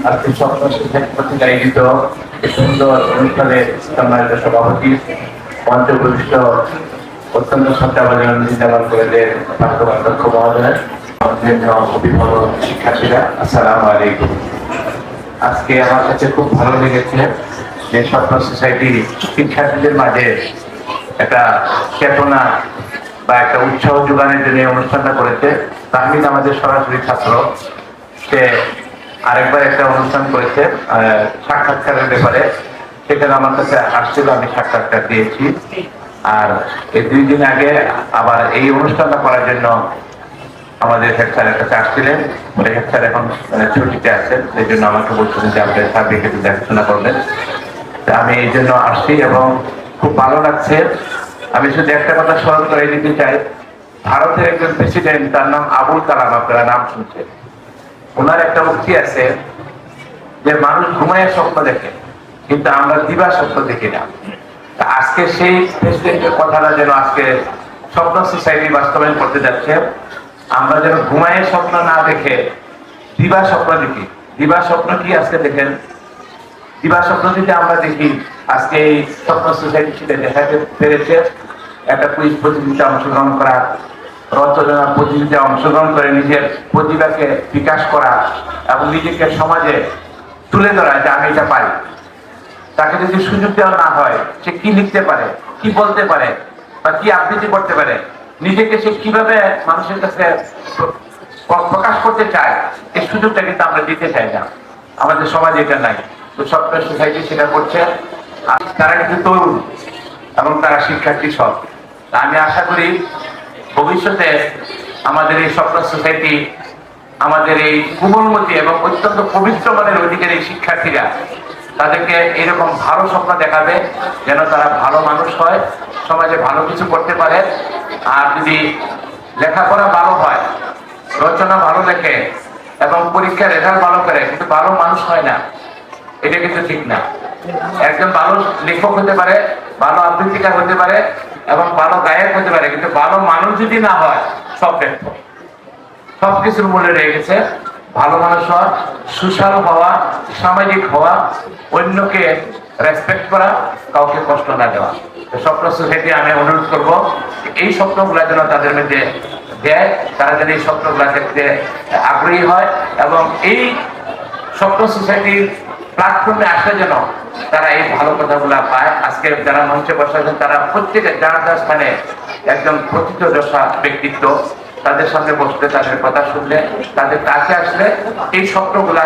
আজকে স্বপ্ন শিক্ষক প্রতি আয়োজিত সুন্দর অনুষ্ঠানের সম্মানিত সভাপতি পঞ্চবরিষ্ঠ অত্যন্ত শ্রদ্ধাভাজন জিন্দাবাদ কলেজের অধ্যক্ষ মহোদয়, অভিভাবক, শিক্ষার্থীরা, আসসালামু আলাইকুম। আজকে আমার কাছে খুব ভালো লেগেছে যে স্বপ্ন সোসাইটি শিক্ষার্থীদের মাঝে একটা চেতনা বা একটা উৎসাহ যোগানের জন্য অনুষ্ঠানটা করেছে। তাহমিদ আমাদের সরাসরি ছাত্র, সে আরেকবার একটা অনুষ্ঠান করেছে সাক্ষাৎকারের ব্যাপারে, সেখানে আমার কাছে আসছিল, আমি সাক্ষাৎকার দিয়েছি। আর এই 2 দিন আগে আবার এই অনুষ্ঠানটা করার জন্য আমাদের হেড স্যারের কাছে আসছিলেন। হেড স্যার এখন ছুটিতে আছেন, সেই জন্য আমাকে বলছিলেন যে আমাদের সার্বিক একটু দেখাশোনা করবেন। আমি এই জন্য আসছি এবং খুব ভালো লাগছে। আমি শুধু একটা কথা স্মরণ করে দিতে চাই, ভারতের একজন প্রেসিডেন্ট, তার নাম আবুল কালাম, আপনারা নাম শুনছেন। ওনার একটা উক্তি আছে যে মানুষ ঘুমায় স্বপ্ন দেখে, কিন্তু আমরা দিবা স্বপ্ন দেখি না। আজকে সেই প্রেসিডেন্টের কথাটা যেন আজকে স্বপ্ন সোসাইটি বাস্তবায়ন করতে যাচ্ছে। আমরা যেন ঘুমায় স্বপ্ন না দেখে দিবা স্বপ্ন দেখি। দিবা স্বপ্ন কি আজকে দেখেন, দিবা স্বপ্ন যদি আমরা দেখি, আজকে এই স্বপ্ন সোসাইটি সেটা দেখাতে পেরেছে। একটা কুইজ প্রতিযোগিতা অংশগ্রহণ করা, রচনা প্রতিযোগিতা অংশগ্রহণ করে নিজের প্রতিভাকে বিকাশ করা এবং নিজেকে সমাজে তুলে ধরা যে আমি এটা পারি। তাকে যদি সুযোগ দেওয়া না হয়, সে কি লিখতে পারে, কি বলতে পারে বা কি আবৃত্তি করতে পারে, নিজেকে সে কিভাবে মানুষের কাছে প্রকাশ করতে চায়, এই সুযোগটা কিন্তু আমরা দিতে চাই না। আমাদের সমাজে এটা নাই। তো স্বপ্ন সোসাইটি সেটা করছে। তারা কিন্তু তরুণ এবং তারা শিক্ষার্থী সব। আমি আশা করি ভবিষ্যতে আমাদের এই স্বপ্ন সোসাইটি, আমাদের এই কোমলমতি এবং অত্যন্ত পবিত্র মানের অধিকারী শিক্ষার্থীরা তাদেরকে এরকম ভালো স্বপ্ন দেখাবে, যেন তারা ভালো মানুষ হয়, সমাজে ভালো কিছু করতে পারে। আর যদি লেখাপড়া ভালো হয়, রচনা ভালো লেখে এবং পরীক্ষার রেজাল্ট ভালো করে, কিন্তু ভালো মানুষ হয় না, এটা কিন্তু ঠিক না। একজন ভালো লেখক হতে পারে, ভালো আবৃত্তিকার হতে পারে এবং ভালো গায়ক হতে পারে, কিন্তু ভালো মানুষ যদি না হয়, সব ব্যর্থ। সবকিছুর মূল্য রয়ে গেছে ভালো মানুষ হওয়া, সুশাল হওয়া, সামাজিক হওয়া, অন্যকে রেসপেক্ট করা, কাউকে কষ্ট না দেওয়া। স্বপ্ন সোসাইটি আমি অনুরোধ করবো এই স্বপ্নগুলা যেন তাদের মধ্যে দেয়, তারা যেন এই স্বপ্নগুলা দেখতে আগ্রহী হয় এবং এই স্বপ্ন সোসাইটির প্ল্যাটফর্মে আসলে যেন তারা এই ভালো কথাগুলা পায়। আজকে যারা মঞ্চে বসে আছেন তারা প্রত্যেকে যার যার স্থানে একজন প্রথিতযশা ব্যক্তিত্ব, তাদের সামনে বসলে, তাদের কথা শুনলে, তাদের কাছে আসলে এই স্বপ্নগুলা